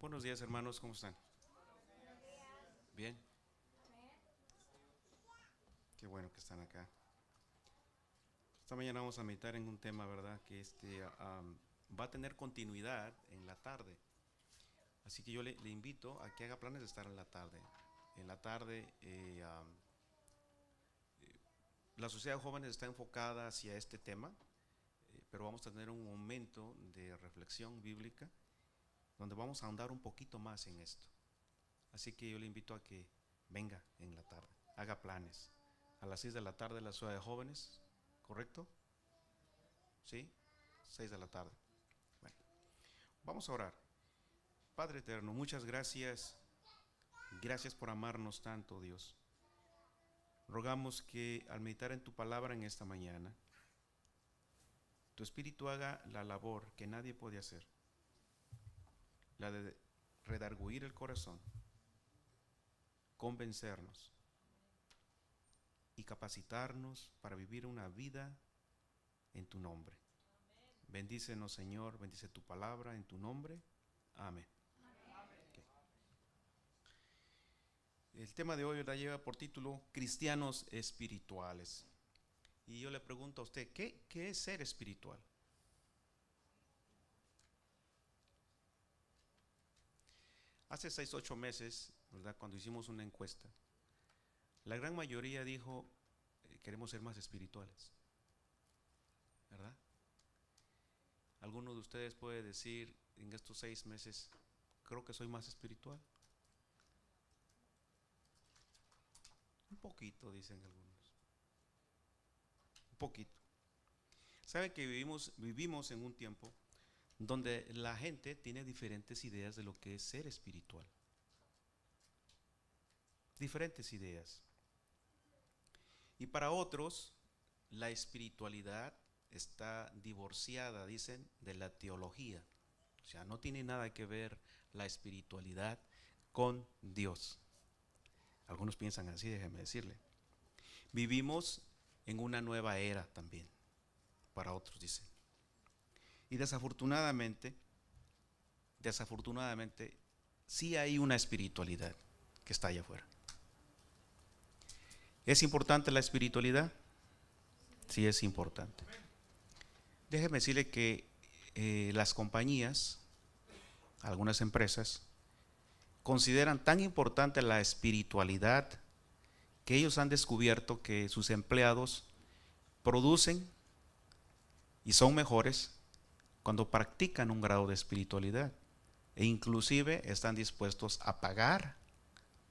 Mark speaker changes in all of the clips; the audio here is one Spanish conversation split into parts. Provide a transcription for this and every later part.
Speaker 1: Buenos días, hermanos, ¿cómo están? Bien, qué bueno que están acá. Esta mañana vamos a meditar en un tema, ¿verdad? Que va a tener continuidad en la tarde. Así que yo le invito a que haga planes de estar en la tarde. En la tarde, la sociedad de jóvenes está enfocada hacia este tema, pero vamos a tener un momento de reflexión bíblica donde vamos a ahondar un poquito más en esto. Así que yo le invito a que venga en la tarde, haga planes. A las 6 de la tarde la ciudad de jóvenes, ¿correcto? ¿Sí? 6 de la tarde. Bueno, vamos a orar. Padre eterno, muchas gracias. Gracias por amarnos tanto, Dios. Rogamos que al meditar en tu palabra en esta mañana, tu espíritu haga la labor que nadie puede hacer, la de redarguir el corazón, convencernos y capacitarnos para vivir una vida en tu nombre. Bendícenos, Señor, bendice tu palabra en tu nombre. Amén. Okay. El tema de hoy la lleva por título Cristianos espirituales. Y yo le pregunto a usted, ¿qué es ser espiritual? Hace 6, 8 meses, ¿verdad? Cuando hicimos una encuesta, la gran mayoría dijo, queremos ser más espirituales, ¿verdad? ¿Alguno de ustedes puede decir en estos 6 meses, creo que soy más espiritual? Un poquito, dicen algunos. Un poquito. ¿Saben que vivimos en un tiempo donde la gente tiene diferentes ideas de lo que es ser espiritual? Diferentes ideas. Y para otros, la espiritualidad está divorciada, dicen, de la teología. O sea, no tiene nada que ver la espiritualidad con Dios. Algunos piensan así, déjeme decirle. Vivimos en una nueva era también, para otros dicen. Y desafortunadamente, sí hay una espiritualidad que está allá afuera. ¿Es importante la espiritualidad? Sí, es importante. Déjeme decirle que las compañías, algunas empresas, consideran tan importante la espiritualidad que ellos han descubierto que sus empleados producen y son mejores cuando practican un grado de espiritualidad, e inclusive están dispuestos a pagar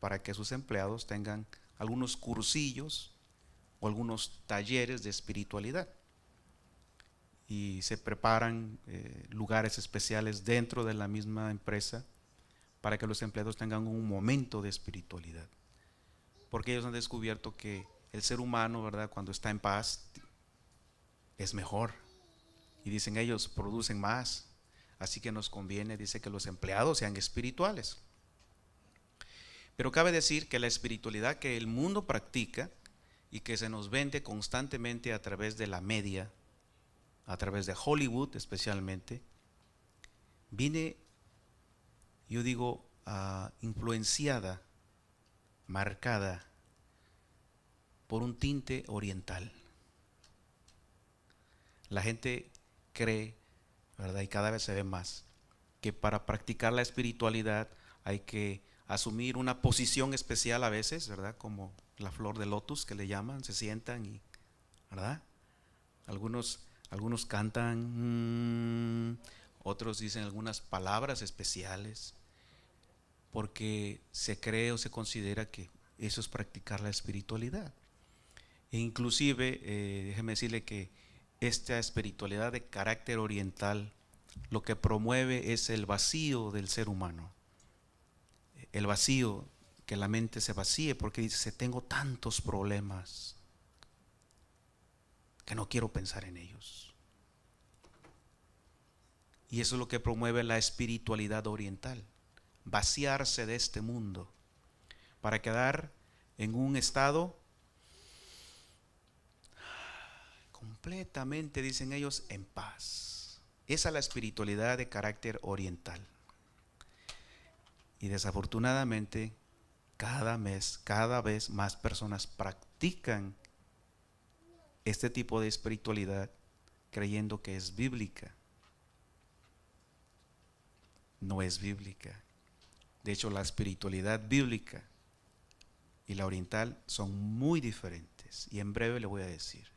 Speaker 1: para que sus empleados tengan algunos cursillos o algunos talleres de espiritualidad, y se preparan lugares especiales dentro de la misma empresa para que los empleados tengan un momento de espiritualidad, porque ellos han descubierto que el ser humano, ¿verdad?, cuando está en paz es mejor, y dicen ellos producen más, así que nos conviene, dice, que los empleados sean espirituales. Pero cabe decir que la espiritualidad que el mundo practica y que se nos vende constantemente a través de la media, a través de Hollywood especialmente, viene, yo digo, influenciada, marcada por un tinte oriental. La gente cree, ¿verdad?, y cada vez se ve más, que para practicar la espiritualidad hay que asumir una posición especial a veces, ¿verdad?, como la flor de lotus que le llaman, se sientan y, ¿verdad? Algunos cantan, otros dicen algunas palabras especiales, porque se cree o se considera que eso es practicar la espiritualidad. E inclusive, déjeme decirle que esta espiritualidad de carácter oriental lo que promueve es el vacío del ser humano. El vacío, que la mente se vacíe, porque dice, tengo tantos problemas que no quiero pensar en ellos. Y eso es lo que promueve la espiritualidad oriental, vaciarse de este mundo para quedar en un estado completamente, dicen ellos, en paz. Esa es la espiritualidad de carácter oriental. Y desafortunadamente, cada vez más personas practican este tipo de espiritualidad creyendo que es bíblica. No es bíblica. De hecho, la espiritualidad bíblica y la oriental son muy diferentes. Y en breve le voy a decir.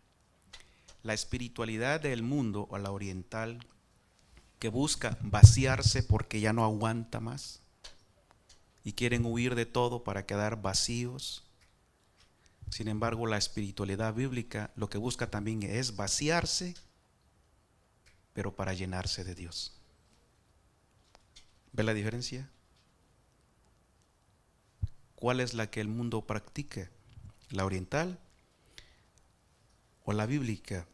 Speaker 1: La espiritualidad del mundo o la oriental que busca vaciarse porque ya no aguanta más y quieren huir de todo para quedar vacíos. Sin embargo, la espiritualidad bíblica lo que busca también es vaciarse, pero para llenarse de Dios. ¿Ve la diferencia? ¿Cuál es la que el mundo practica? ¿La oriental o la bíblica?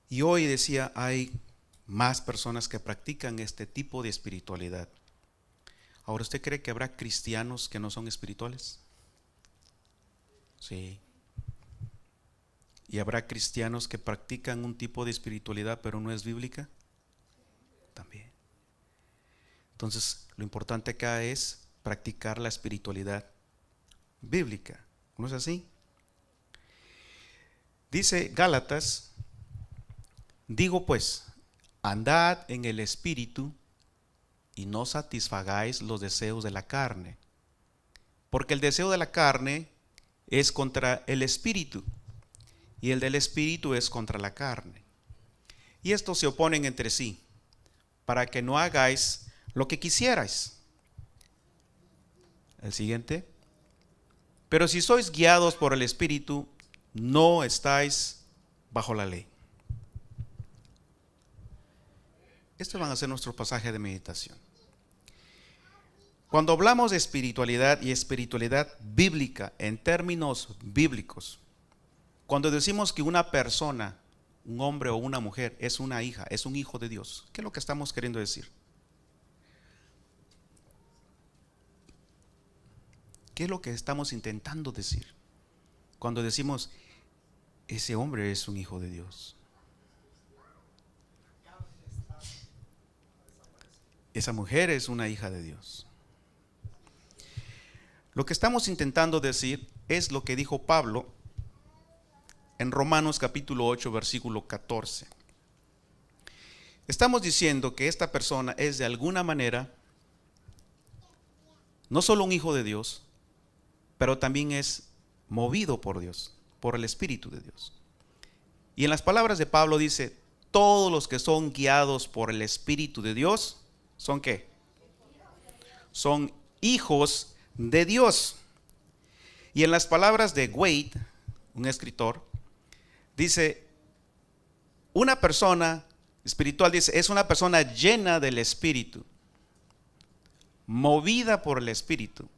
Speaker 1: Y hoy decía, hay más personas que practican este tipo de espiritualidad. Ahora, ¿usted cree que habrá cristianos que no son espirituales? Sí. ¿Y habrá cristianos que practican un tipo de espiritualidad pero no es bíblica? También. Entonces, lo importante acá es practicar la espiritualidad bíblica. ¿No es así? Dice Gálatas, digo pues, andad en el espíritu y no satisfagáis los deseos de la carne, porque el deseo de la carne es contra el espíritu y el del espíritu es contra la carne. Y estos se oponen entre sí, para que no hagáis lo que quisierais. El siguiente. Pero si sois guiados por el espíritu, no estáis bajo la ley. Estos van a ser nuestro pasaje de meditación. Cuando hablamos de espiritualidad y espiritualidad bíblica, en términos bíblicos, cuando decimos que una persona, un hombre o una mujer, es una hija, es un hijo de Dios, ¿qué es lo que estamos queriendo decir? ¿Qué es lo que estamos intentando decir? Cuando decimos, ese hombre es un hijo de Dios. Esa mujer es una hija de Dios. Lo que estamos intentando decir es lo que dijo Pablo en Romanos capítulo 8, versículo 14. Estamos diciendo que esta persona es de alguna manera no solo un hijo de Dios, pero también es movido por Dios, por el Espíritu de Dios. Y en las palabras de Pablo dice, todos los que son guiados por el Espíritu de Dios, ¿son qué? Son hijos de Dios. Y en las palabras de Wade, un escritor, dice, una persona espiritual, dice, es una persona llena del Espíritu, movida por el Espíritu.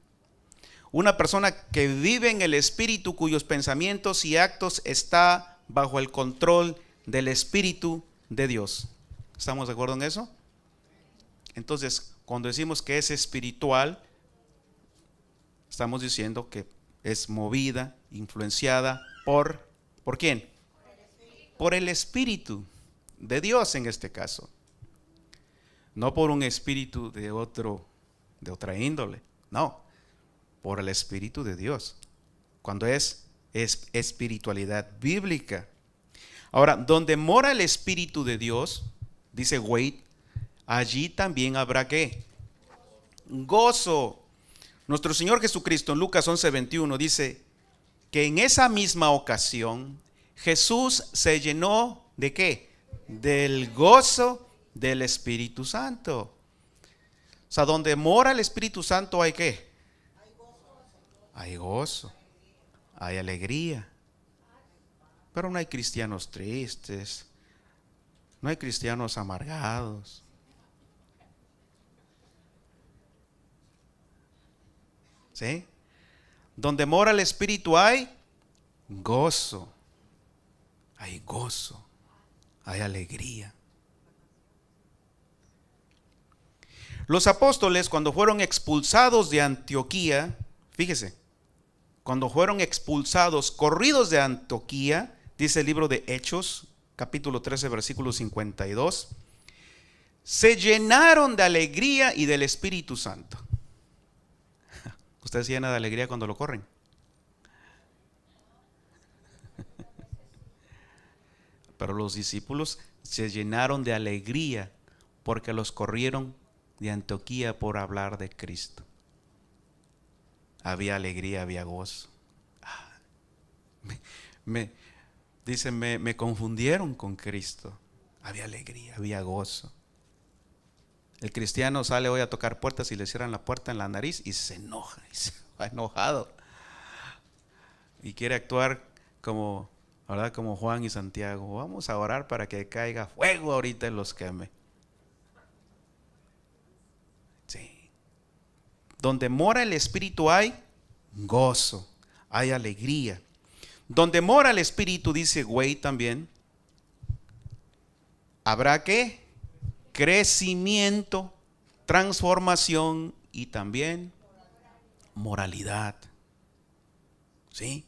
Speaker 1: Una persona que vive en el Espíritu, cuyos pensamientos y actos está bajo el control del Espíritu de Dios. ¿Estamos de acuerdo en eso? Entonces, cuando decimos que es espiritual, estamos diciendo que es movida, influenciada ¿por quién? Por el Espíritu de Dios en este caso. No por un espíritu de otra índole, no. Por el Espíritu de Dios, cuando es espiritualidad bíblica. Ahora, donde mora el Espíritu de Dios, dice Wade, allí también habrá ¿qué? Gozo. Nuestro Señor Jesucristo en Lucas 11:21 dice que en esa misma ocasión Jesús se llenó ¿de qué? Del gozo del Espíritu Santo. O sea, donde mora el Espíritu Santo hay ¿qué? Hay gozo, hay alegría. Pero no hay cristianos tristes, no hay cristianos amargados. ¿Sí? Donde mora el Espíritu hay gozo, hay alegría. Los apóstoles, cuando fueron expulsados de Antioquía, fíjese, cuando fueron expulsados, corridos de Antioquía, dice el libro de Hechos, capítulo 13, versículo 52, se llenaron de alegría y del Espíritu Santo. ¿Usted se llena de alegría cuando lo corren? Pero los discípulos se llenaron de alegría porque los corrieron de Antioquía por hablar de Cristo. Había alegría, había gozo. Me confundieron con Cristo. Había alegría, había gozo. El cristiano sale hoy a tocar puertas y le cierran la puerta en la nariz y se enoja, y se va enojado. Y quiere actuar como, ¿verdad? Como Juan y Santiago. Vamos a orar para que caiga fuego ahorita y los queme. Sí. Donde mora el Espíritu hay gozo, hay alegría. Donde mora el Espíritu, dice Güey también, habrá ¿qué? Crecimiento, transformación y también moralidad. ¿Sí?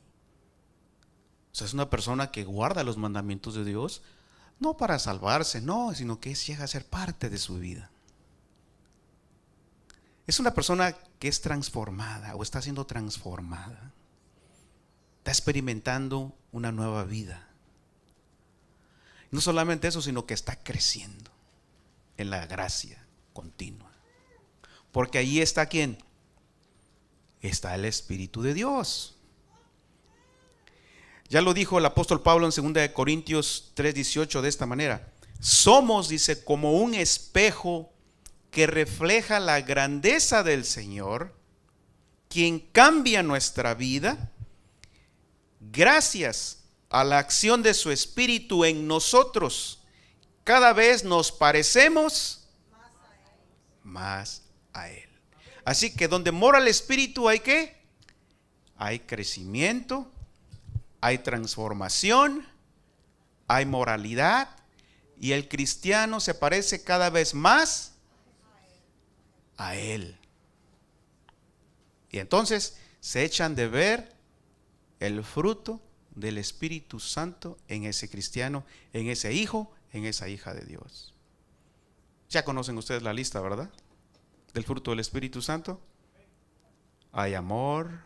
Speaker 1: O sea, es una persona que guarda los mandamientos de Dios, no para salvarse, no, sino que llega a ser parte de su vida. Es una persona que es transformada o está siendo transformada. Está experimentando una nueva vida. No solamente eso, sino que está creciendo en la gracia continua. Porque ahí está ¿quién? Está el Espíritu de Dios. Ya lo dijo el apóstol Pablo en 2 Corintios 3:18 de esta manera. Somos, dice, como un espejo que refleja la grandeza del Señor, quien cambia nuestra vida gracias a la acción de su Espíritu en nosotros. Cada vez nos parecemos más a Él. Así que donde mora el Espíritu hay ¿qué? Hay crecimiento, hay transformación, hay moralidad, y el cristiano se parece cada vez más a Él. Y entonces se echan de ver el fruto del Espíritu Santo en ese cristiano, en ese hijo, en esa hija de Dios. Ya conocen ustedes la lista, ¿verdad? Del fruto del Espíritu Santo. Hay amor,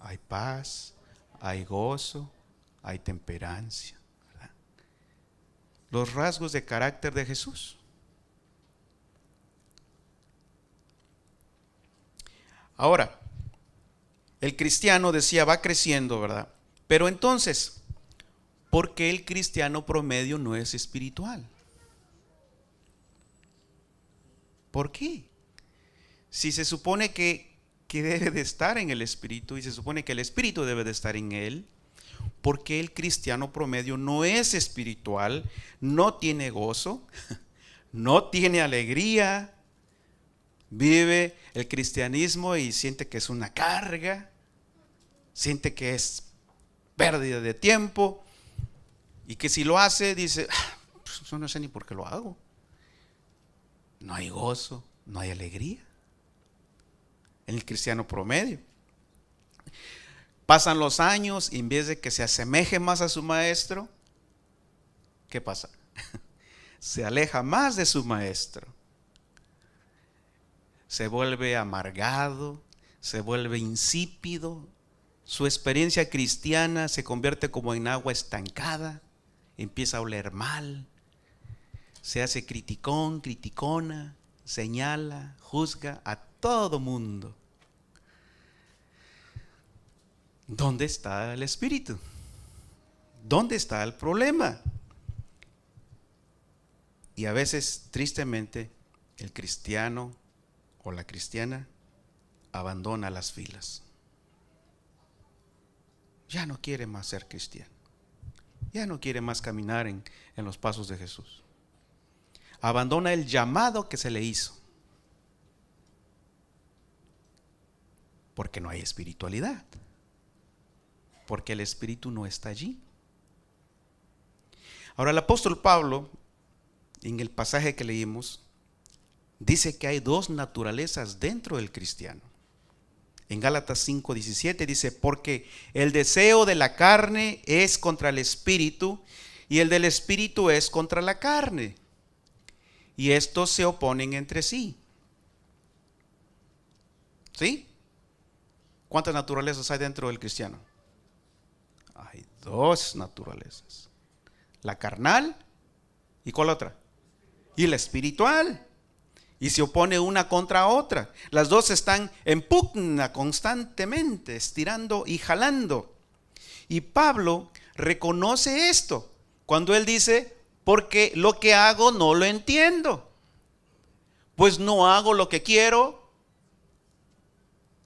Speaker 1: hay paz, hay gozo, hay temperancia, ¿verdad? Los rasgos de carácter de Jesús. Ahora, el cristiano, decía, va creciendo, ¿verdad? Pero entonces, ¿por qué el cristiano promedio no es espiritual? ¿Por qué? Si se supone que debe de estar en el Espíritu y se supone que el Espíritu debe de estar en él, ¿por qué el cristiano promedio no es espiritual, no tiene gozo, no tiene alegría, vive el cristianismo y siente que es una carga, siente que es pérdida de tiempo y que si lo hace dice, pues yo no sé ni por qué lo hago? No hay gozo, no hay alegría en el cristiano promedio. Pasan los años y en vez de que se asemeje más a su maestro, ¿qué pasa? Se aleja más de su maestro. Se vuelve amargado, se vuelve insípido. Su experiencia cristiana se convierte como en agua estancada, empieza a oler mal, se hace criticón, criticona, señala, juzga a todo mundo. ¿Dónde está el Espíritu? ¿Dónde está el problema? Y a veces, tristemente, el cristiano o la cristiana abandona las filas. Ya no quiere más ser cristiano. Ya no quiere más caminar en los pasos de Jesús. Abandona el llamado que se le hizo. Porque no hay espiritualidad. Porque el Espíritu no está allí. Ahora el apóstol Pablo, en el pasaje que leímos, dice que hay dos naturalezas dentro del cristiano. En Gálatas 5:17 dice, porque el deseo de la carne es contra el espíritu y el del espíritu es contra la carne. y estos se oponen entre sí. ¿Sí? ¿Cuántas naturalezas hay dentro del cristiano? Hay dos naturalezas. La carnal, ¿y cuál otra? Y la espiritual. Y se opone una contra otra. Las dos están en pugna constantemente, estirando y jalando. Y Pablo reconoce esto cuando él dice, porque lo que hago no lo entiendo. Pues no hago lo que quiero,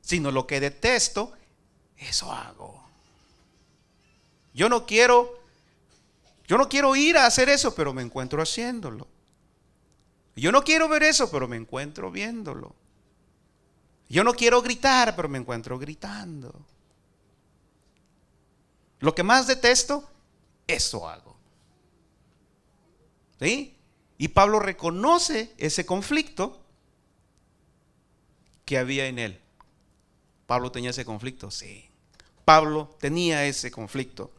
Speaker 1: sino lo que detesto, eso hago. Yo no quiero ir a hacer eso, pero me encuentro haciéndolo. Yo no quiero ver eso, pero me encuentro viéndolo. Yo no quiero gritar, pero me encuentro gritando. Lo que más detesto, eso hago. ¿Sí? Y Pablo reconoce ese conflicto que había en él. ¿Pablo tenía ese conflicto? Sí. Pablo tenía ese conflicto.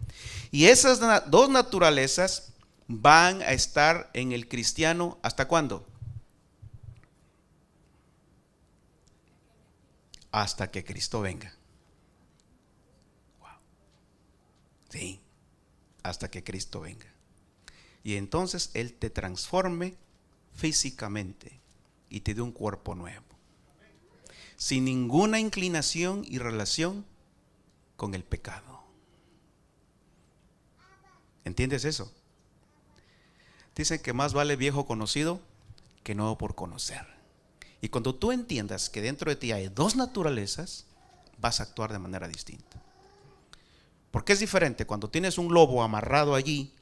Speaker 1: Y esas dos naturalezas van a estar en el cristiano ¿hasta cuándo? Hasta que Cristo venga. Wow. Sí, hasta que Cristo venga. Y entonces Él te transforme físicamente y te dé un cuerpo nuevo, sin ninguna inclinación y relación con el pecado. ¿Entiendes eso? Dicen que más vale viejo conocido que nuevo por conocer. Y cuando tú entiendas que dentro de ti hay dos naturalezas, vas a actuar de manera distinta. Porque es diferente cuando tienes un lobo amarrado allí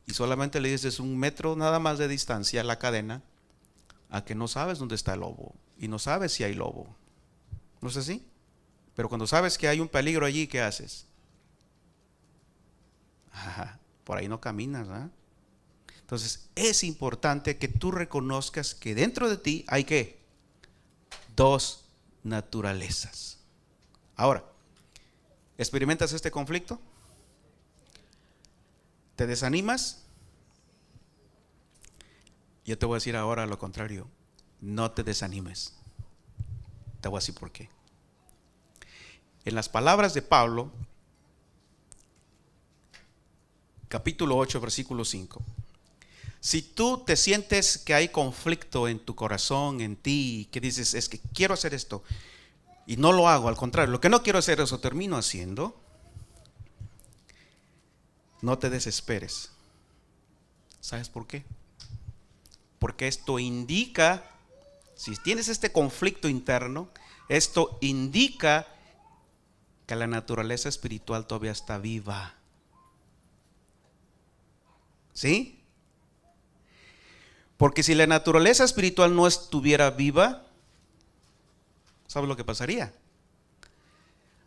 Speaker 1: y solamente le dices 1 metro nada más de distancia a la cadena, a que no sabes dónde está el lobo y no sabes si hay lobo. ¿No es así? Pero cuando sabes que hay un peligro allí, ¿qué haces? Por ahí no caminas, ¿eh? Entonces es importante que tú reconozcas que dentro de ti hay ¿qué? Dos naturalezas. Ahora, ¿experimentas este conflicto? ¿Te desanimas? Yo te voy a decir ahora lo contrario. No te desanimes. Te voy a decir por qué. En las palabras de Pablo, capítulo 8, versículo 5. Si tú te sientes que hay conflicto en tu corazón, en ti, que dices, es que quiero hacer esto y no lo hago, al contrario, lo que no quiero hacer eso termino haciendo, no te desesperes. ¿Sabes por qué? Porque esto indica, si tienes este conflicto interno, esto indica que la naturaleza espiritual todavía está viva. ¿Sí? Porque si la naturaleza espiritual no estuviera viva, ¿sabes lo que pasaría?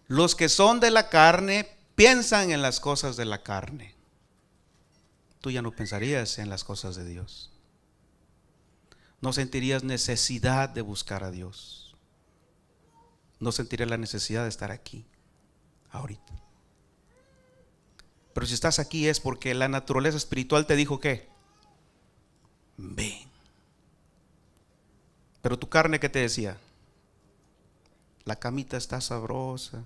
Speaker 1: Los que son de la carne piensan en las cosas de la carne. Tú ya no pensarías en las cosas de Dios. No sentirías necesidad de buscar a Dios. No sentirías la necesidad de estar aquí, ahorita. Pero si estás aquí es porque la naturaleza espiritual te dijo ¿qué? Ven. Pero tu carne, ¿qué te decía? La camita está sabrosa,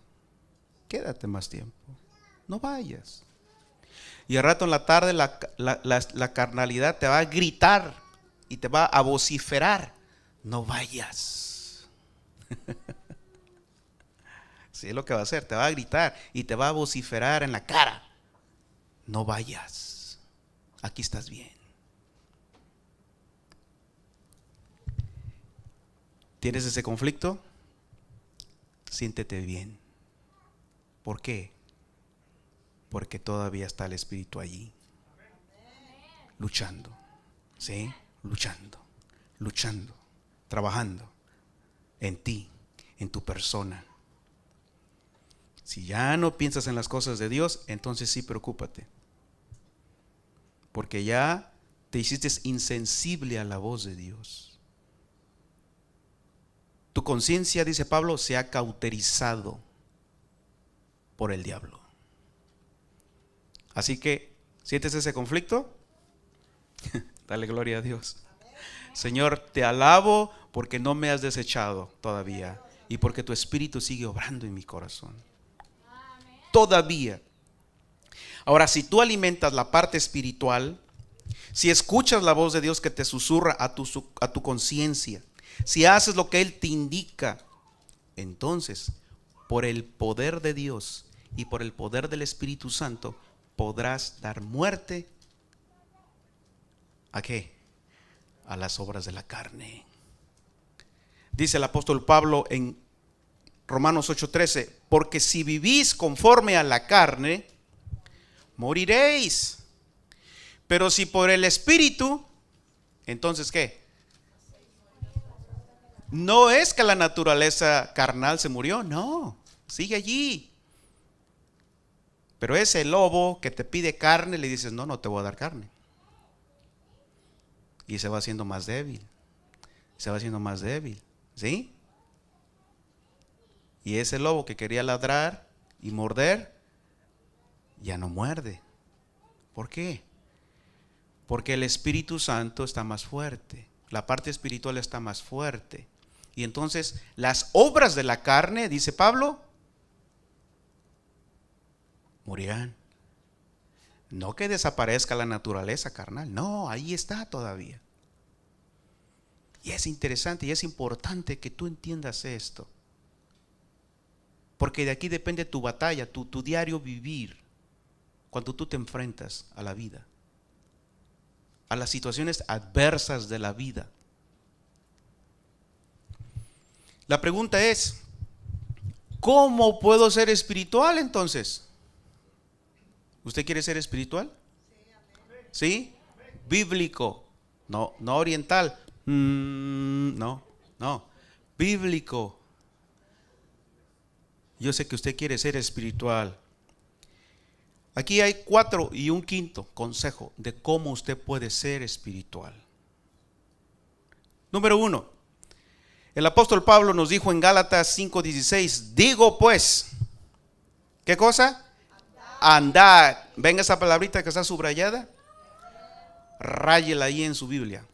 Speaker 1: quédate más tiempo, no vayas. Y al rato en la tarde la carnalidad te va a gritar y te va a vociferar, no vayas. Sí, es lo que va a hacer, te va a gritar y te va a vociferar en la cara, no vayas, aquí estás bien. ¿Tienes ese conflicto? Siéntete bien. ¿Por qué? Porque todavía está el Espíritu allí, luchando, ¿sí? Luchando, trabajando en ti, en tu persona. Si ya no piensas en las cosas de Dios, entonces sí preocúpate, porque ya te hiciste insensible a la voz de Dios. Tu conciencia, dice Pablo, se ha cauterizado por el diablo. Así que, ¿sientes ese conflicto? Dale gloria a Dios. Señor, te alabo porque no me has desechado todavía y porque tu Espíritu sigue obrando en mi corazón. Todavía. Ahora, si tú alimentas la parte espiritual, si escuchas la voz de Dios que te susurra a tu conciencia, si haces lo que Él te indica, entonces, por el poder de Dios y por el poder del Espíritu Santo, podrás dar muerte. ¿A qué? A las obras de la carne. Dice el apóstol Pablo en Romanos 8:13, porque si vivís conforme a la carne, moriréis. Pero si por el Espíritu, entonces ¿qué? No es que la naturaleza carnal se murió, no, sigue allí. Pero ese lobo que te pide carne, le dices, no, no te voy a dar carne. Y se va haciendo más débil, se va haciendo más débil, ¿sí? Y ese lobo que quería ladrar y morder, ya no muerde. ¿Por qué? Porque el Espíritu Santo está más fuerte, la parte espiritual está más fuerte. Y entonces las obras de la carne, dice Pablo, morirán. No que desaparezca la naturaleza carnal, no, ahí está todavía. Y es interesante y es importante que tú entiendas esto. Porque de aquí depende tu batalla, tu diario vivir, cuando tú te enfrentas a la vida, a las situaciones adversas de la vida. La pregunta es, ¿cómo puedo ser espiritual entonces? ¿Usted quiere ser espiritual? ¿Sí? Bíblico, no oriental. No, bíblico. Yo sé que usted quiere ser espiritual. Aquí hay 4 y un quinto consejo de cómo usted puede ser espiritual. Número 1, el apóstol Pablo nos dijo en Gálatas 5:16, digo pues, ¿qué cosa? Andad. ¿Ven esa palabrita que está subrayada? Ráyela ahí en su Biblia.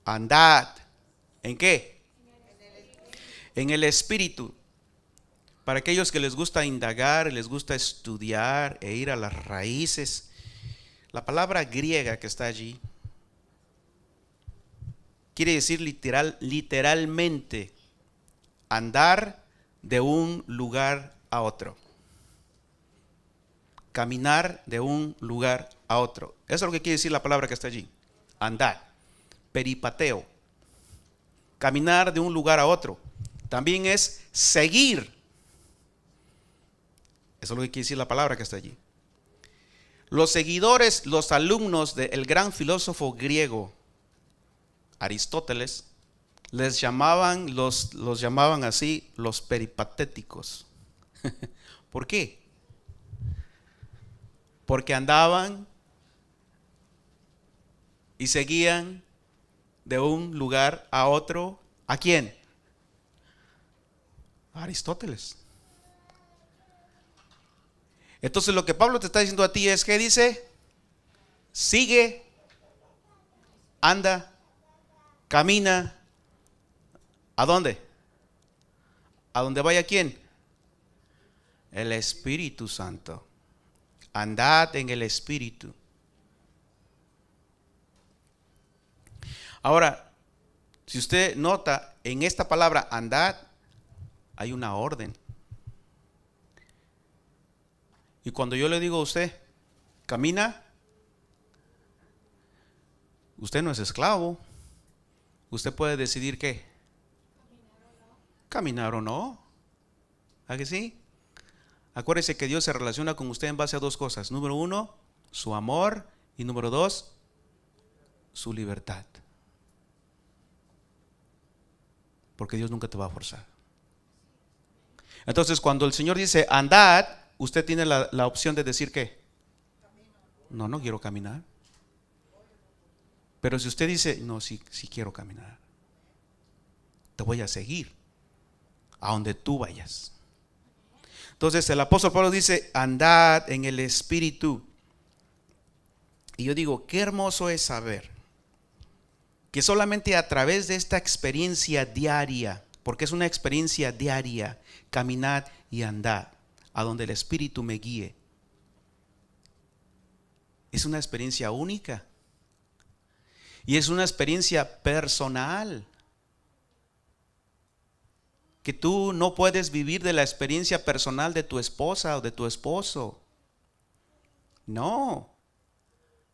Speaker 1: Andad. ¿En qué? En el Espíritu. Para aquellos que les gusta indagar, les gusta estudiar e ir a las raíces, la palabra griega que está allí quiere decir literalmente andar de un lugar a otro. Caminar de un lugar a otro. Eso es lo que quiere decir la palabra que está allí. Andar. Peripateo. Caminar de un lugar a otro. También es seguir. Eso es lo que quiere decir la palabra que está allí. Los seguidores, los alumnos del gran filósofo griego Aristóteles, los llamaban así los peripatéticos. ¿Por qué? Porque andaban y seguían de un lugar a otro. ¿A quién? A Aristóteles. Entonces lo que Pablo te está diciendo a ti es que dice, sigue, anda, camina. ¿A dónde? ¿A dónde vaya quién? El Espíritu Santo. Andad en el Espíritu. Ahora, si usted nota, en esta palabra andad hay una orden. Y cuando yo le digo a usted, camina, usted no es esclavo. Usted puede decidir qué. Caminar o no. ¿A que sí? Acuérdese que Dios se relaciona con usted en base a 2 cosas. Número 1, su amor. Y número 2, su libertad. Porque Dios nunca te va a forzar. Entonces cuando el Señor dice andad, usted tiene la opción de decir ¿qué? No quiero caminar. Pero si usted dice, no, sí quiero caminar, te voy a seguir a donde tú vayas. Entonces el apóstol Pablo dice, andad en el Espíritu. Y yo digo, qué hermoso es saber que solamente a través de esta experiencia diaria, porque es una experiencia diaria, caminar y andar, a donde el Espíritu me guíe, es una experiencia única. Y es una experiencia personal. Que tú no puedes vivir de la experiencia personal de tu esposa o de tu esposo. No.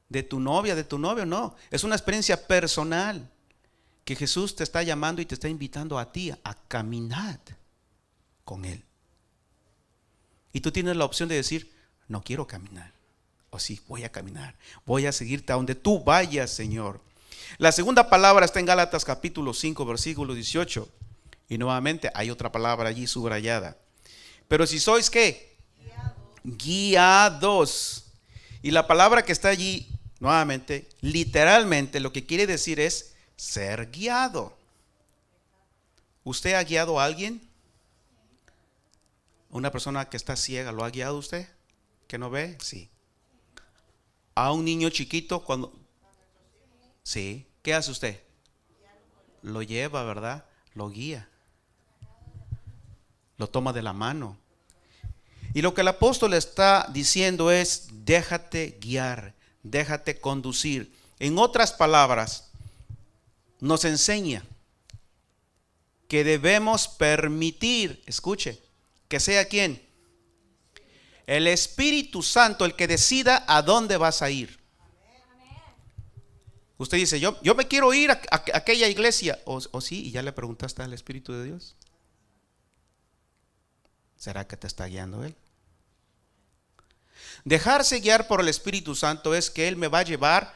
Speaker 1: De tu novia, de tu novio, no. Es una experiencia personal que Jesús te está llamando y te está invitando a ti a caminar con Él. Y tú tienes la opción de decir, no quiero caminar. O sí, voy a caminar. Voy a seguirte a donde tú vayas, Señor. La segunda palabra está en Gálatas capítulo 5, versículo 18. Y nuevamente hay otra palabra allí subrayada. Pero si sois ¿qué? Guiados. Y la palabra que está allí, nuevamente, literalmente lo que quiere decir es ser guiado. ¿Usted ha guiado a alguien? ¿Una persona que está ciega lo ha guiado usted? ¿Que no ve? Sí. ¿A un niño chiquito cuando? Sí. ¿Qué hace usted? Lo lleva, ¿verdad? Lo guía. Lo toma de la mano. Y lo que el apóstol está diciendo es, déjate guiar, déjate conducir. En otras palabras, nos enseña que debemos permitir, escuche, que sea ¿quién? El Espíritu Santo el que decida a dónde vas a ir. Usted dice, yo me quiero ir a aquella iglesia. O sí, y ya le preguntaste al Espíritu de Dios. ¿Será que te está guiando Él? Dejarse guiar por el Espíritu Santo es que Él me va a llevar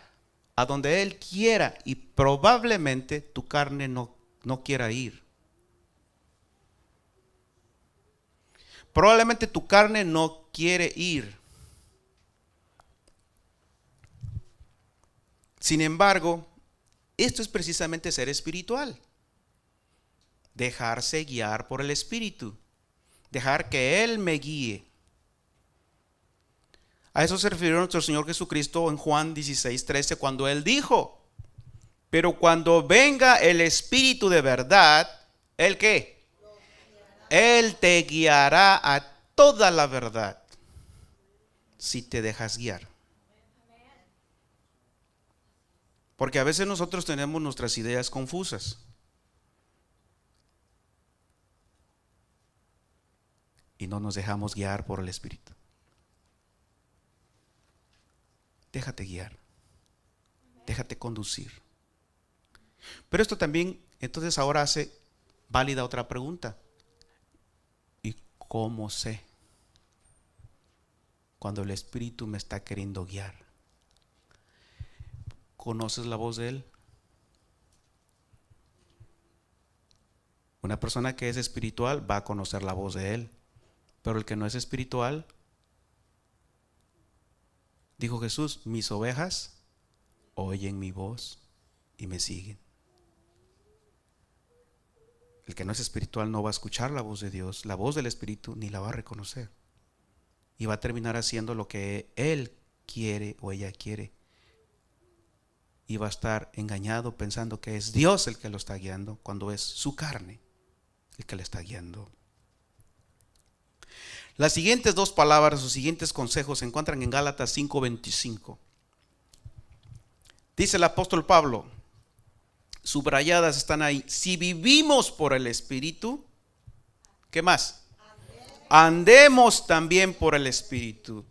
Speaker 1: a donde Él quiera y probablemente tu carne no quiera ir. Probablemente tu carne no quiere ir. Sin embargo, esto es precisamente ser espiritual. Dejarse guiar por el Espíritu. Dejar que Él me guíe. A eso se refirió nuestro Señor Jesucristo en Juan 16:13 cuando Él dijo, pero cuando venga el Espíritu de verdad, ¿Él qué? Él te guiará a toda la verdad si te dejas guiar. Porque a veces nosotros tenemos nuestras ideas confusas. Y no nos dejamos guiar por el Espíritu. Déjate guiar. Déjate conducir. Pero esto también, entonces ahora hace válida otra pregunta. ¿Y cómo sé cuando el Espíritu me está queriendo guiar? ¿Conoces la voz de Él? Una persona que es espiritual va a conocer la voz de Él. Pero el que no es espiritual, dijo Jesús, mis ovejas oyen mi voz y me siguen. El que no es espiritual no va a escuchar la voz de Dios, la voz del Espíritu, ni la va a reconocer. Y va a terminar haciendo lo que él quiere o ella quiere. Y va a estar engañado pensando que es Dios el que lo está guiando, cuando es su carne el que le está guiando. Las siguientes dos palabras, los siguientes consejos se encuentran en Gálatas 5:25. Dice el apóstol Pablo, subrayadas están ahí, si vivimos por el Espíritu, ¿qué más? Andemos también por el Espíritu.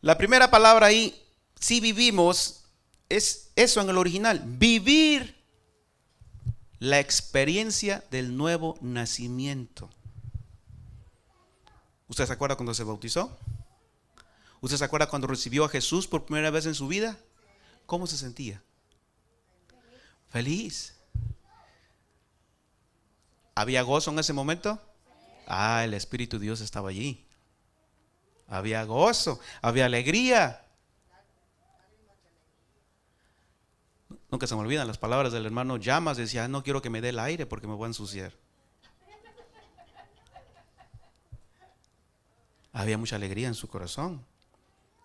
Speaker 1: La primera palabra ahí, si vivimos, es eso en el original, vivir la experiencia del nuevo nacimiento. ¿Usted se acuerda cuando se bautizó? ¿Usted se acuerda cuando recibió a Jesús por primera vez en su vida? ¿Cómo se sentía? Feliz. ¿Había gozo en ese momento? El Espíritu de Dios estaba allí. Había gozo, había alegría. Nunca se me olvidan las palabras del hermano Llamas. Decía, no quiero que me dé el aire porque me voy a ensuciar. Había mucha alegría en su corazón.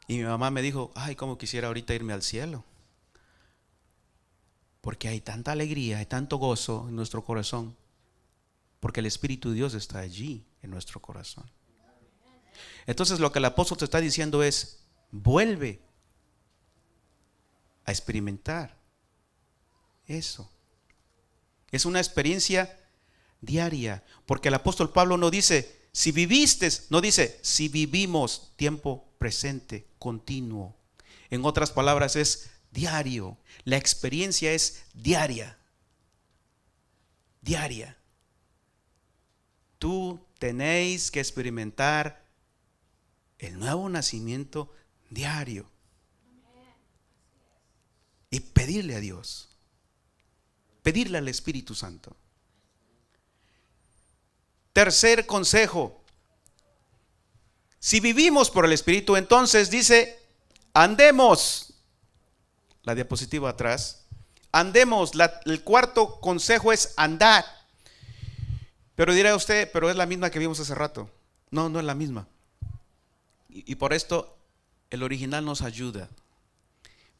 Speaker 1: Y mi mamá me dijo, cómo quisiera ahorita irme al cielo. Porque hay tanta alegría, hay tanto gozo en nuestro corazón. Porque el Espíritu de Dios está allí en nuestro corazón. Entonces lo que el apóstol te está diciendo es: vuelve a experimentar eso. Es una experiencia diaria. Porque el apóstol Pablo no dice si viviste, no dice si vivimos, tiempo presente, continuo. En otras palabras, es diario. La experiencia es diaria. Diaria. Tú tenéis que experimentar el nuevo nacimiento diario. Y pedirle a Dios. Pedirle al Espíritu Santo. Tercer consejo. Si vivimos por el Espíritu, entonces dice: andemos. La diapositiva atrás. Andemos. El cuarto consejo es andar. Pero dirá usted: pero es la misma que vimos hace rato. No, no es la misma. Y por esto el original nos ayuda.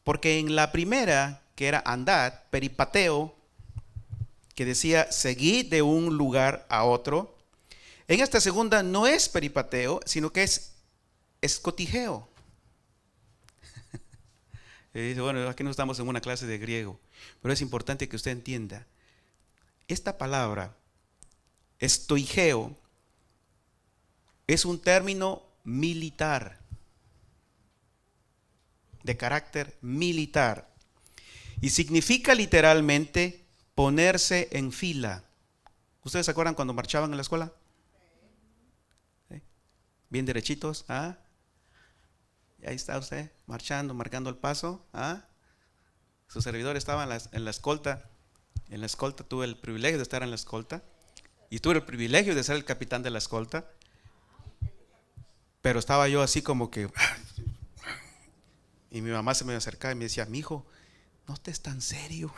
Speaker 1: Porque en la primera, que era andar, peripateo, que decía seguir de un lugar a otro. En esta segunda no es peripateo, sino que es escotijeo. Bueno, aquí no estamos en una clase de griego, pero es importante que usted entienda. Esta palabra, estoigeo, es un término militar, de carácter militar, y significa literalmente ponerse en fila. ¿Ustedes se acuerdan cuando marchaban en la escuela? Bien derechitos, ¿ah? Y ahí está usted, marchando, marcando el paso, ¿ah? Su servidor estaba en la escolta. En la escolta tuve el privilegio de estar en la escolta. Y tuve el privilegio de ser el capitán de la escolta. Pero estaba yo así como que... Y mi mamá se me acercaba y me decía: mijo, no estés tan serio.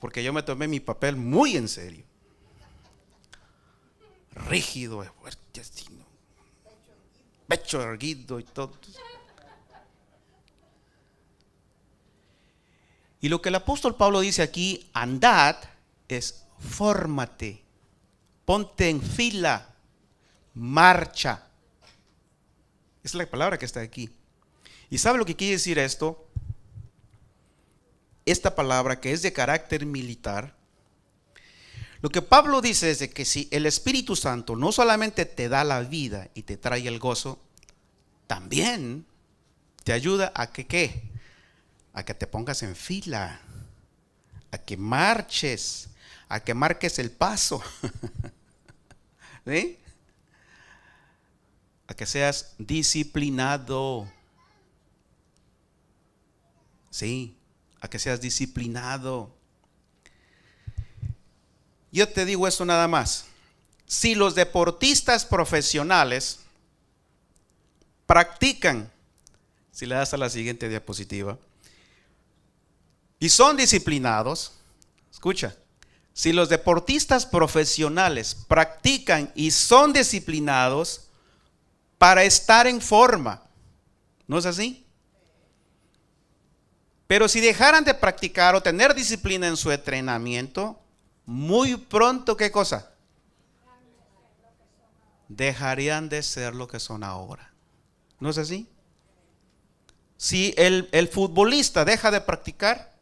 Speaker 1: Porque yo me tomé mi papel muy en serio. Rígido, fuerte, así, ¿no? Pecho erguido y todo. Y lo que el apóstol Pablo dice aquí: andad, es fórmate, ponte en fila, marcha. Esa es la palabra que está aquí. ¿Y sabe lo que quiere decir esto? Esta palabra, que es de carácter militar, lo que Pablo dice es de que si el Espíritu Santo no solamente te da la vida y te trae el gozo, también te ayuda a que ¿qué? A que te pongas en fila, a que marches, a que marques el paso. ¿Sí? A que seas disciplinado. Sí, a que seas disciplinado. Yo te digo esto nada más. Si los deportistas profesionales practican, si le das a la siguiente diapositiva, y son disciplinados, escucha, si los deportistas profesionales practican y son disciplinados para estar en forma, ¿no es así? Pero si dejaran de practicar o tener disciplina en su entrenamiento, muy pronto, ¿qué cosa? Dejarían de ser lo que son ahora. ¿No es así? Si el futbolista deja de practicar,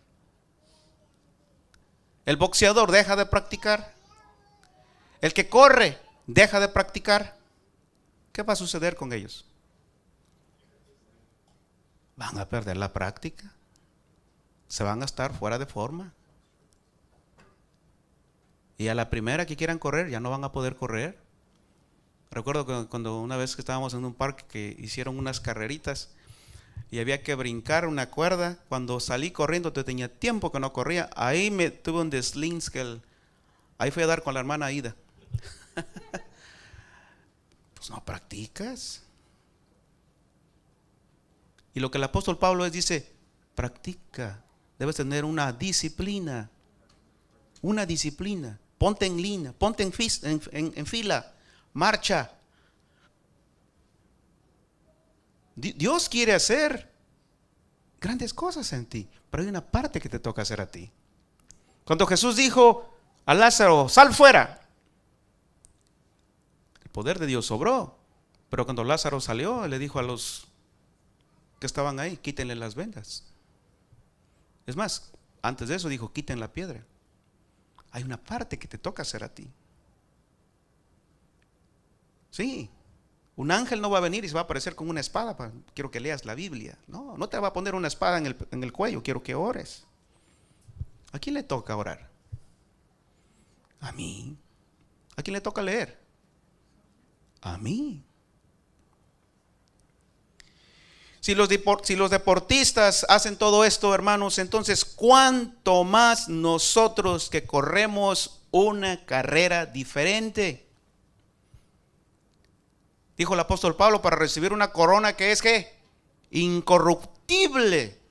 Speaker 1: el boxeador deja de practicar, el que corre deja de practicar, ¿qué va a suceder con ellos? Van a perder la práctica, se van a estar fuera de forma. Y a la primera que quieran correr, ya no van a poder correr. Recuerdo que cuando una vez que estábamos en un parque que hicieron unas carreritas y había que brincar una cuerda, cuando salí corriendo, tenía tiempo que no corría, ahí me tuve un deslins que ahí fui a dar con la hermana Aida. Pues no practicas. Y lo que el apóstol Pablo dice: practica, debes tener una disciplina. Una disciplina. Ponte en línea, ponte en fila, marcha. Dios quiere hacer grandes cosas en ti, pero hay una parte que te toca hacer a ti. Cuando Jesús dijo a Lázaro, sal fuera, el poder de Dios sobró. Pero cuando Lázaro salió, le dijo a los que estaban ahí, quítenle las vendas. Es más, antes de eso dijo, quiten la piedra. Hay una parte que te toca hacer a ti. Sí, un ángel no va a venir y se va a aparecer con una espada. Quiero que leas la Biblia. No, no te va a poner una espada en el cuello, quiero que ores. ¿A quién le toca orar? A mí. ¿A quién le toca leer? A mí. Si los deportistas hacen todo esto, hermanos, entonces ¿cuánto más nosotros que corremos una carrera diferente? Dijo el apóstol Pablo, para recibir una corona que es ¿qué? Incorruptible.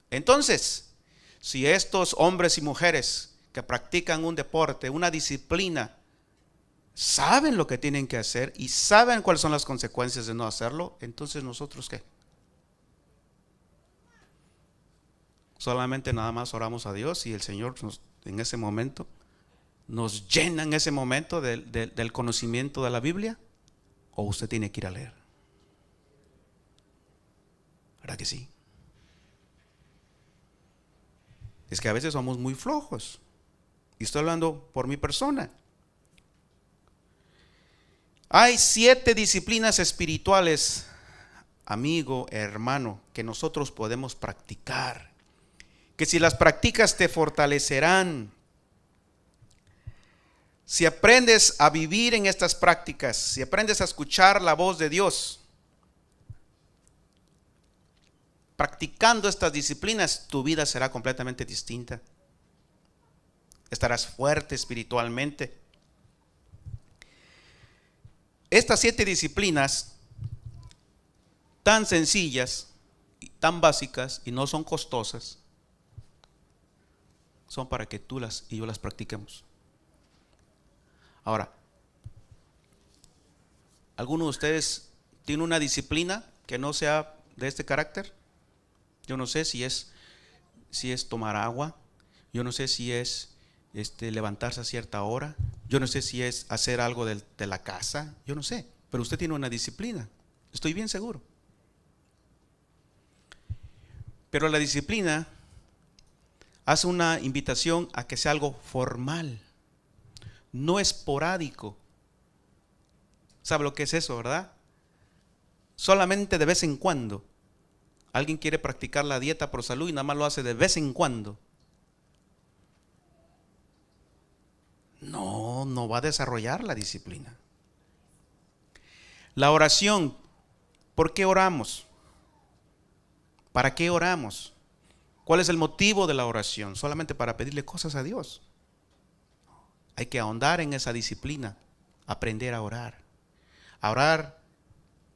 Speaker 1: Entonces, si estos hombres y mujeres que practican un deporte, una disciplina, saben lo que tienen que hacer y saben cuáles son las consecuencias de no hacerlo, entonces nosotros ¿qué? Solamente nada más oramos a Dios y el Señor en ese momento nos llena en ese momento del conocimiento de la Biblia, o usted tiene que ir a leer. ¿Verdad que sí? Es que a veces somos muy flojos. Y estoy hablando por mi persona. Hay 7 disciplinas espirituales, amigo, hermano, que nosotros podemos practicar. Que si las practicas te fortalecerán. Si aprendes a vivir en estas prácticas, si aprendes a escuchar la voz de Dios, practicando estas disciplinas, tu vida será completamente distinta. Estarás fuerte espiritualmente. Estas 7 disciplinas, tan sencillas, tan básicas y no son costosas, son para que tú y yo las practiquemos. Ahora, ¿alguno de ustedes tiene una disciplina que no sea de este carácter? Yo no sé si es tomar agua. Yo no sé si es levantarse a cierta hora. Yo no sé si es hacer algo de la casa. Yo no sé, pero usted tiene una disciplina. Estoy bien seguro. Pero la disciplina hace una invitación a que sea algo formal, no esporádico. ¿Sabe lo que es eso, verdad? Solamente de vez en cuando. Alguien quiere practicar la dieta por salud y nada más lo hace de vez en cuando. No va a desarrollar la disciplina. La oración, ¿por qué oramos? ¿Para qué oramos? ¿Cuál es el motivo de la oración? Solamente para pedirle cosas a Dios. Hay que ahondar en esa disciplina, aprender a orar. A orar,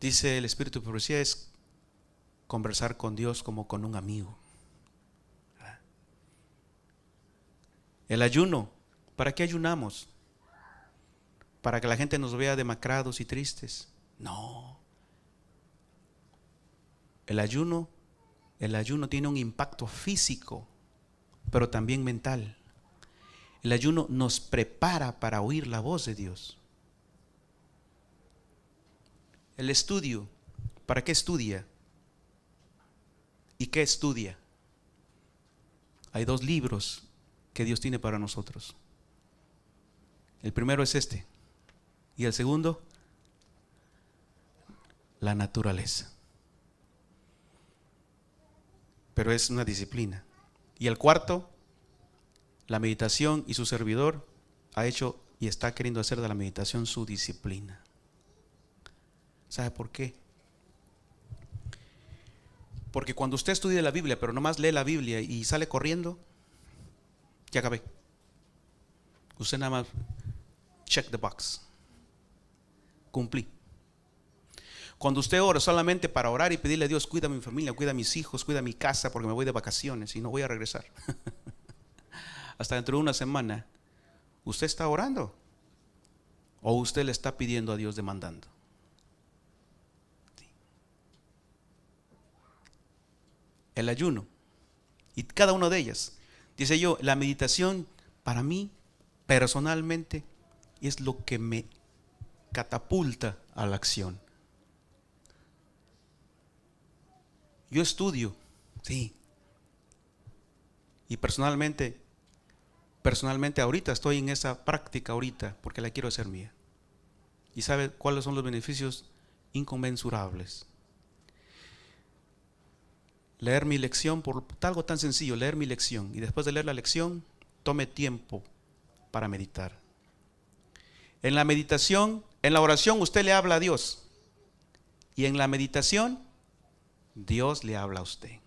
Speaker 1: dice el Espíritu de Profecía, es conversar con Dios como con un amigo. El ayuno, ¿para qué ayunamos? ¿Para que la gente nos vea demacrados y tristes? No. El ayuno tiene un impacto físico, pero también mental. El ayuno nos prepara para oír la voz de Dios. El estudio, ¿para qué estudia? ¿Y qué estudia? Hay 2 libros que Dios tiene para nosotros. El primero es este. Y el segundo, la naturaleza. Pero es una disciplina. Y el cuarto, la meditación, y su servidor ha hecho y está queriendo hacer de la meditación su disciplina. ¿Sabe por qué? Porque cuando usted estudia la Biblia, pero nomás lee la Biblia y sale corriendo, ya acabé. Usted nada más check the box. Cumplí. Cuando usted ora solamente para orar y pedirle a Dios, cuida a mi familia, cuida a mis hijos, cuida a mi casa porque me voy de vacaciones y no voy a regresar. Hasta dentro de una semana, ¿usted está orando? ¿O usted le está pidiendo a Dios demandando? el ayuno. Y cada una de ellas. Dice yo, la meditación para mí, personalmente, es lo que me catapulta a la acción. Yo estudio, sí. Y personalmente ahorita estoy en esa práctica ahorita porque la quiero hacer mía. ¿Y sabe cuáles son los beneficios inconmensurables? Leer mi lección, por algo tan sencillo, leer mi lección. Y después de leer la lección, tome tiempo para meditar. En la meditación, en la oración usted le habla a Dios. Y en la meditación, Dios le habla a usted.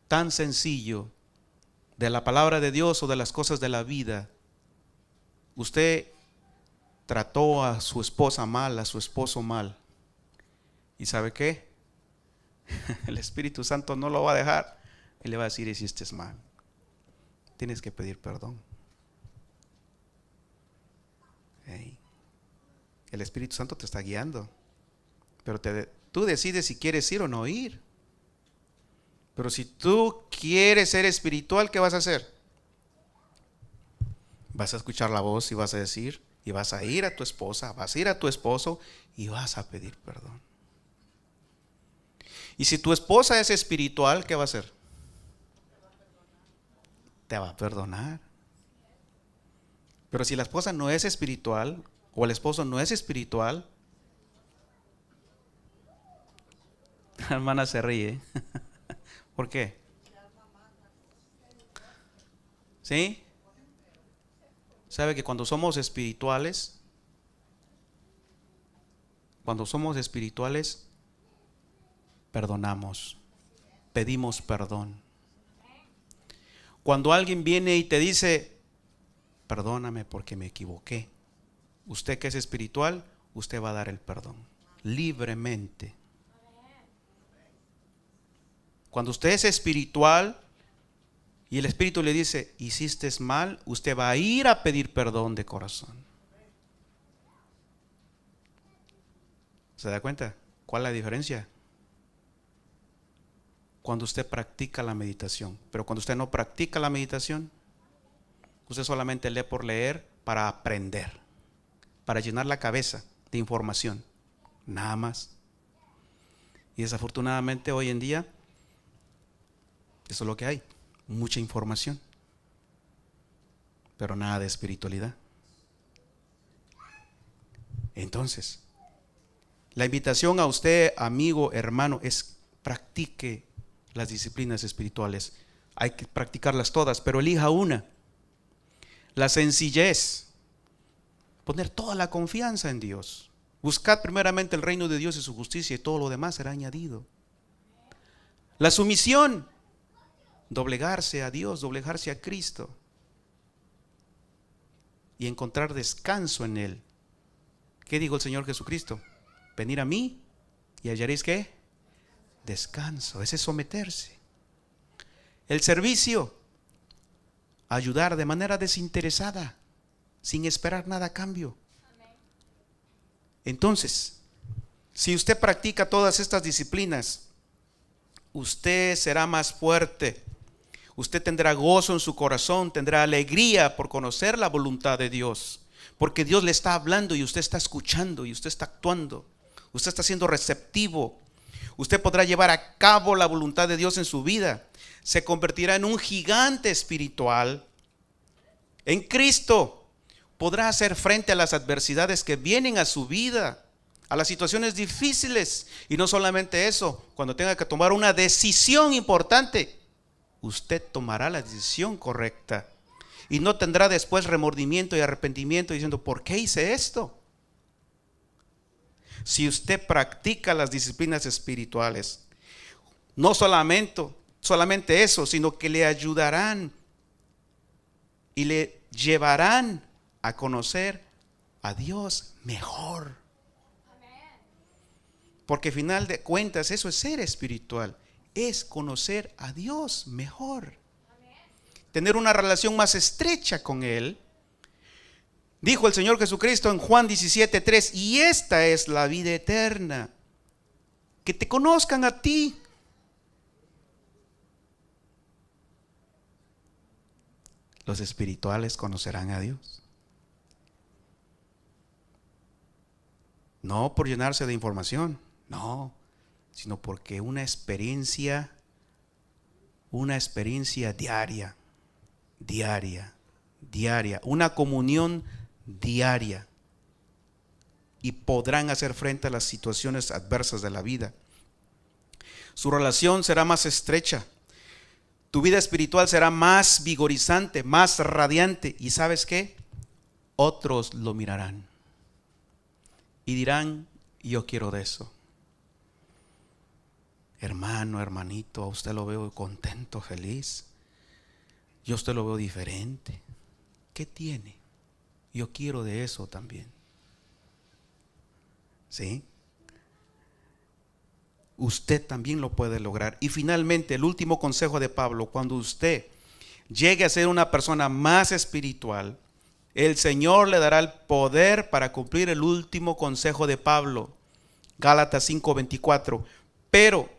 Speaker 1: Tan sencillo, de la palabra de Dios o de las cosas de la vida. Usted trató a su esposa mal, a su esposo mal. ¿Y sabe qué? El Espíritu Santo no lo va a dejar. Él le va a decir, hiciste mal. Tienes que pedir perdón. Hey. El Espíritu Santo te está guiando. Pero tú decides si quieres ir o no ir. Pero si tú quieres ser espiritual, ¿qué vas a hacer? Vas a escuchar la voz y vas a decir, y vas a ir a tu esposa, vas a ir a tu esposo y vas a pedir perdón. Y si tu esposa es espiritual, ¿qué va a hacer? Te va a perdonar. Pero si la esposa no es espiritual o el esposo no es espiritual, la hermana se ríe. ¿Por qué? ¿Sí? ¿Sabe que cuando somos espirituales, perdonamos, pedimos perdón? Cuando alguien viene y te dice, perdóname porque me equivoqué, usted que es espiritual, usted va a dar el perdón libremente. Cuando usted es espiritual y el Espíritu le dice, hiciste mal, usted va a ir a pedir perdón de corazón. ¿Se da cuenta? ¿Cuál es la diferencia? Cuando usted practica la meditación. Pero cuando usted no practica la meditación, usted solamente lee por leer para aprender, para llenar la cabeza de información, nada más. Y desafortunadamente hoy en día, eso es lo que hay, mucha información, pero nada de espiritualidad. Entonces, la invitación a usted, amigo, hermano, es practique las disciplinas espirituales. Hay que practicarlas todas, pero elija una. La sencillez, poner toda la confianza en Dios. Buscad primeramente el reino de Dios y su justicia y todo lo demás será añadido. La sumisión, doblegarse a Dios, doblegarse a Cristo y encontrar descanso en Él. ¿Qué dijo el Señor Jesucristo? Venid a mí y hallaréis ¿qué? Descanso. Ese es someterse. El servicio, ayudar de manera desinteresada, sin esperar nada a cambio. Entonces, si usted practica todas estas disciplinas, usted será más fuerte. Usted tendrá gozo en su corazón, tendrá alegría por conocer la voluntad de Dios. Porque Dios le está hablando y usted está escuchando y usted está actuando. Usted está siendo receptivo. Usted podrá llevar a cabo la voluntad de Dios en su vida. Se convertirá en un gigante espiritual. En Cristo podrá hacer frente a las adversidades que vienen a su vida, a las situaciones difíciles. Y no solamente eso, cuando tenga que tomar una decisión importante, usted tomará la decisión correcta y no tendrá después remordimiento y arrepentimiento diciendo, ¿por qué hice esto? Si usted practica las disciplinas espirituales, no solamente eso, sino que le ayudarán y le llevarán a conocer a Dios mejor. Porque al final de cuentas eso es ser espiritual. Es conocer a Dios mejor. Tener una relación más estrecha con Él. Dijo el Señor Jesucristo en Juan 17:3, y esta es la vida eterna, que te conozcan a ti. Los espirituales conocerán a Dios. No por llenarse de información, no, sino porque una experiencia diaria, una comunión diaria, y podrán hacer frente a las situaciones adversas de la vida. Su relación será más estrecha. Tu vida espiritual será más vigorizante, más radiante. ¿Y sabes qué? Otros lo mirarán y dirán: yo quiero de eso. Hermano, hermanito, a usted lo veo contento, feliz. Yo a usted lo veo diferente. ¿Qué tiene? Yo quiero de eso también. ¿Sí? Usted también lo puede lograr. Y finalmente, el último consejo de Pablo: cuando usted llegue a ser una persona más espiritual, el Señor le dará el poder para cumplir el último consejo de Pablo. Gálatas 5:24. Pero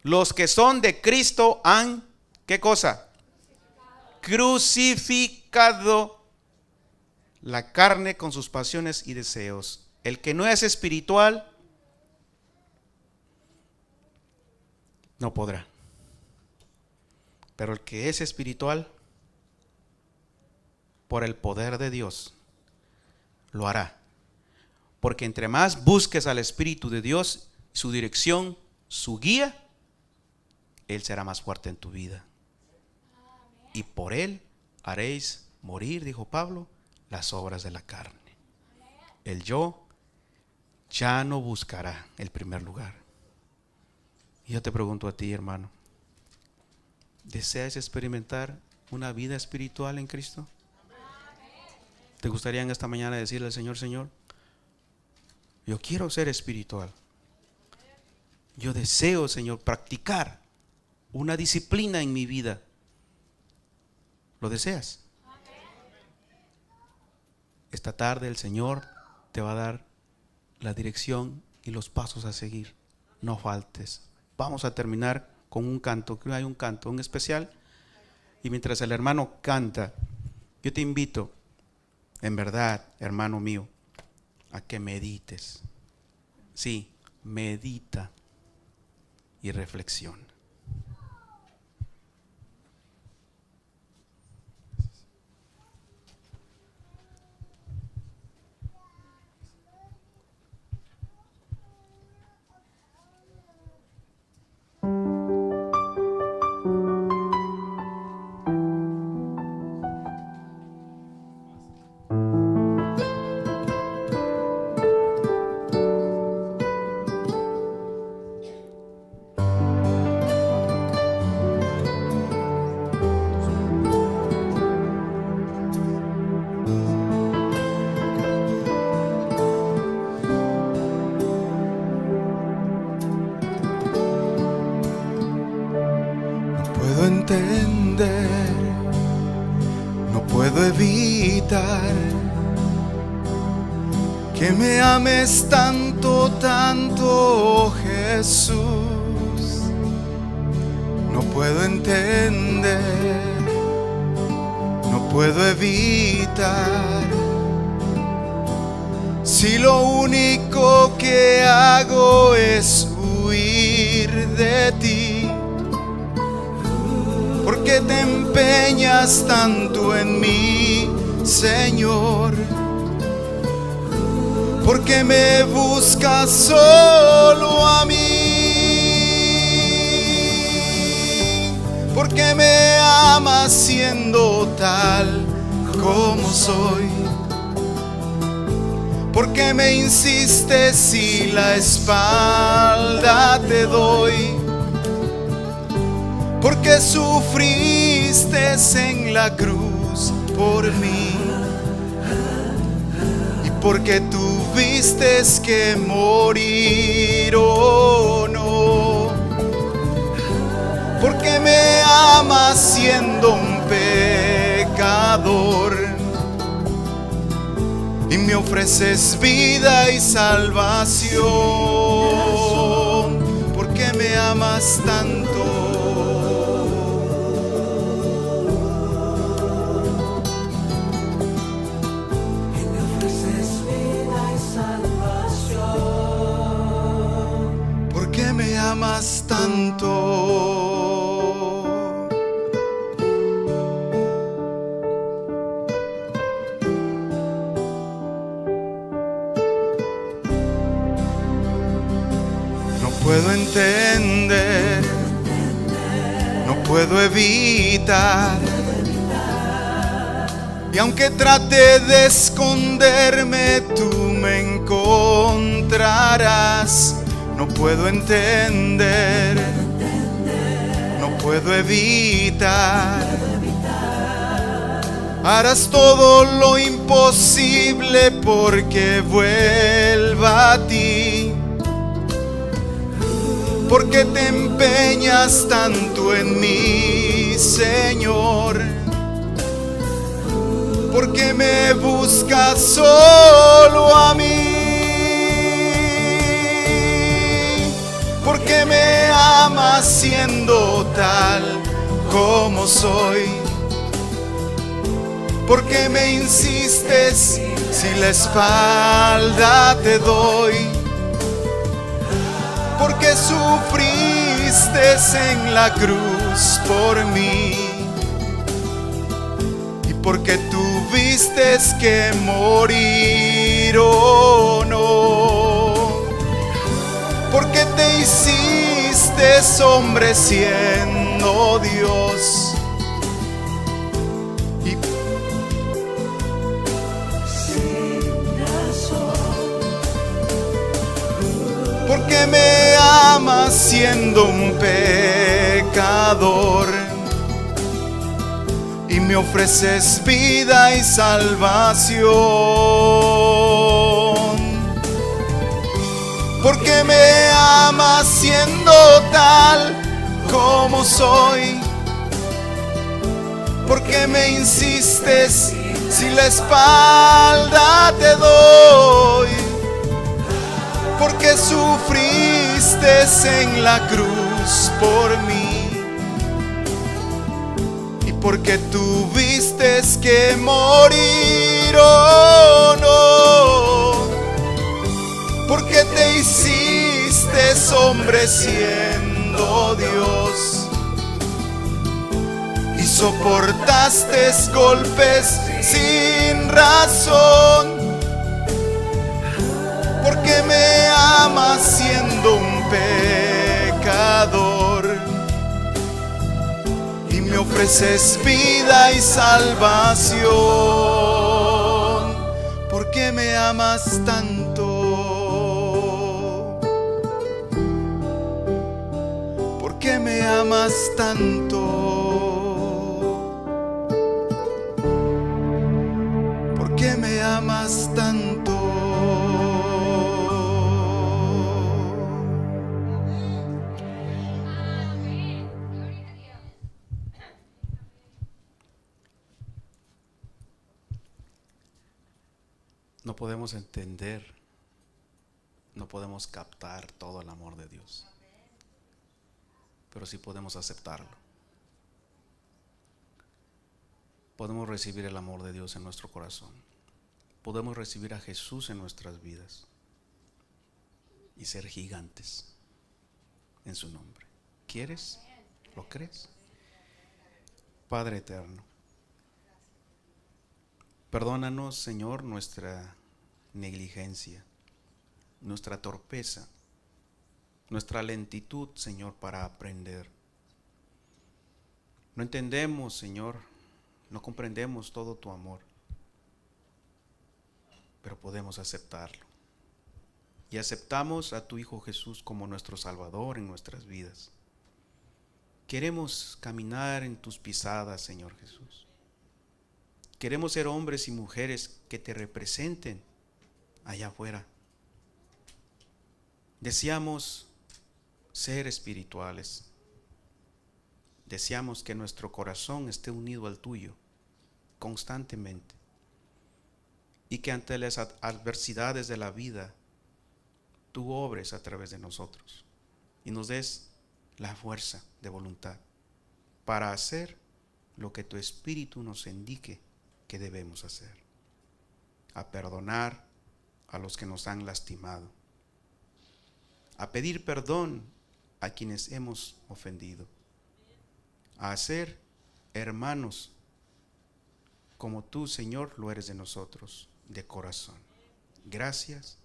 Speaker 1: los que son de Cristo han, ¿qué cosa? Crucificado la carne con sus pasiones y deseos. El que no es espiritual no podrá. Pero el que es espiritual, por el poder de Dios, lo hará. Porque entre más busques al Espíritu de Dios, su dirección, su guía, Él será más fuerte en tu vida. Y por Él haréis morir, dijo Pablo, las obras de la carne. El yo ya no buscará el primer lugar. Y yo te pregunto a ti, hermano, ¿deseas experimentar una vida espiritual en Cristo? ¿Te gustaría en esta mañana decirle al Señor: Señor, yo quiero ser espiritual? Yo deseo, Señor, practicar una disciplina en mi vida. ¿Lo deseas? Esta tarde el Señor te va a dar la dirección y los pasos a seguir. No faltes. Vamos a terminar con un canto. Creo que hay un canto, un especial. Y mientras el hermano canta, yo te invito, en verdad, hermano mío, a que medites. Sí, medita y reflexiona.
Speaker 2: Entender, no puedo evitar que me ames tanto, tanto, Jesús. No puedo entender, no puedo evitar, si lo único que hago es huir de ti. ¿Por qué te empeñas tanto en mí, Señor? ¿Por qué me buscas solo a mí? ¿Por qué me amas siendo tal como soy? ¿Por qué me insistes si la espalda te doy? Porque sufriste en la cruz por mí, y porque tuviste que morir, oh no. Porque me amas siendo un pecador y me ofreces vida y salvación. amas tanto.
Speaker 3: Y me ofreces vida y salvación.
Speaker 2: ¿Por qué me amas tanto? No puedo entender, no puedo evitar. Y aunque trate de esconderme, tú me encontrarás. No puedo entender, no puedo evitar. Harás todo lo imposible porque vuelva a ti. Porque te empeñas tanto en mí, Señor. Porque me buscas solo a mí. Porque me amas siendo tal como soy. Porque me insistes si la espalda te doy. Porque sufriste en la cruz por mí. Y porque tuviste que morir, oh no. Porque te hiciste hombre siendo Dios. Y porque me amas siendo un pecador y me ofreces vida y salvación. Porque me amas siendo tal como soy. Porque me insistes si la espalda te doy. Porque sufriste en la cruz por mí. Y porque tuviste que morir, oh no. Porque te hiciste hombre siendo Dios. Y soportaste golpes sin razón. Porque me amas siendo un pecador y me ofreces vida y salvación. Porque me amas tanto. Porque me amas tanto. Porque me amas tanto.
Speaker 1: No podemos entender, no podemos captar todo el amor de Dios, pero sí podemos aceptarlo. Podemos recibir el amor de Dios en nuestro corazón. Podemos recibir a Jesús en nuestras vidas y ser gigantes en su nombre. ¿Quieres? ¿Lo crees? Padre eterno, perdónanos, Señor, nuestra negligencia, nuestra torpeza, nuestra lentitud, Señor, para aprender. No entendemos, Señor, no comprendemos todo tu amor, pero podemos aceptarlo. Y aceptamos a tu Hijo Jesús como nuestro Salvador en nuestras vidas. Queremos caminar en tus pisadas, Señor Jesús. Queremos ser hombres y mujeres que te representen allá afuera. Deseamos ser espirituales. Deseamos que nuestro corazón esté unido al tuyo constantemente. Y que ante las adversidades de la vida, tú obres a través de nosotros. Y nos des la fuerza de voluntad para hacer lo que tu Espíritu nos indique que debemos hacer. A perdonar a los que nos han lastimado. A pedir perdón a quienes hemos ofendido. A ser hermanos como tú, Señor, lo eres de nosotros, de corazón. Gracias,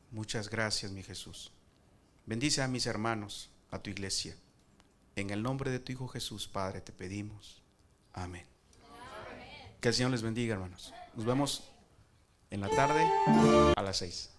Speaker 1: muchas gracias, mi Jesús. Bendice a mis hermanos, a tu iglesia. En el nombre de tu Hijo Jesús, Padre, te pedimos. Amén. Que el Señor les bendiga, hermanos. Nos vemos en la tarde a las 6.